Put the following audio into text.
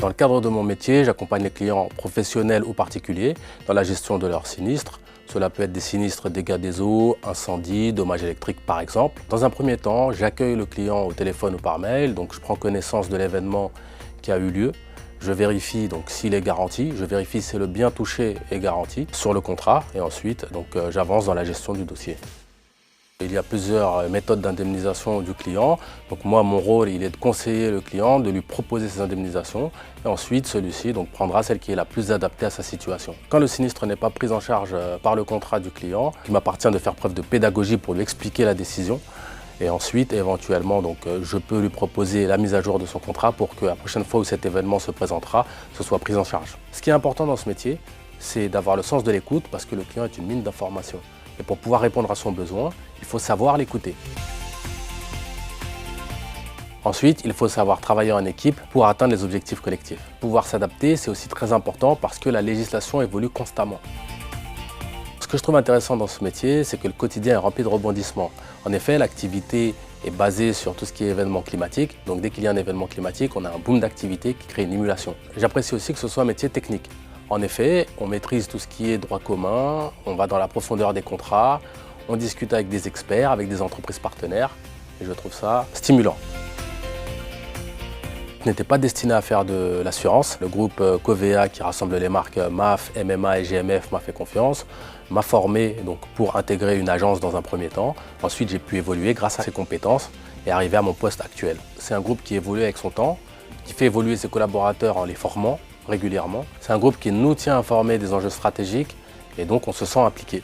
Dans le cadre de mon métier, j'accompagne les clients professionnels ou particuliers dans la gestion de leurs sinistres. Cela peut être des sinistres dégâts des eaux, incendies, dommages électriques par exemple. Dans un premier temps, j'accueille le client au téléphone ou par mail, donc je prends connaissance de l'événement qui a eu lieu. Je vérifie donc s'il est garanti, je vérifie si le bien touché est garanti sur le contrat et ensuite j'avance dans la gestion du dossier. Il y a plusieurs méthodes d'indemnisation du client. Donc moi, mon rôle, il est de conseiller le client, de lui proposer ses indemnisations et ensuite celui-ci prendra celle qui est la plus adaptée à sa situation. Quand le sinistre n'est pas pris en charge par le contrat du client, il m'appartient de faire preuve de pédagogie pour lui expliquer la décision. Et ensuite, éventuellement, je peux lui proposer la mise à jour de son contrat pour que la prochaine fois où cet événement se présentera, ce soit pris en charge. Ce qui est important dans ce métier, c'est d'avoir le sens de l'écoute parce que le client est une mine d'informations. Et pour pouvoir répondre à son besoin, il faut savoir l'écouter. Ensuite, il faut savoir travailler en équipe pour atteindre les objectifs collectifs. Pouvoir s'adapter, c'est aussi très important parce que la législation évolue constamment. Ce que je trouve intéressant dans ce métier, c'est que le quotidien est rempli de rebondissements. En effet, l'activité est basée sur tout ce qui est événement climatique. Donc dès qu'il y a un événement climatique, on a un boom d'activité qui crée une émulation. J'apprécie aussi que ce soit un métier technique. En effet, on maîtrise tout ce qui est droit commun, on va dans la profondeur des contrats, on discute avec des experts, avec des entreprises partenaires et je trouve ça stimulant. Je n'étais pas destiné à faire de l'assurance. Le groupe Covea, qui rassemble les marques MAF, MMA et GMF, m'a fait confiance, m'a formé pour intégrer une agence dans un premier temps. Ensuite, j'ai pu évoluer grâce à ses compétences et arriver à mon poste actuel. C'est un groupe qui évolue avec son temps, qui fait évoluer ses collaborateurs en les formant régulièrement. C'est un groupe qui nous tient informés des enjeux stratégiques et donc on se sent impliqué.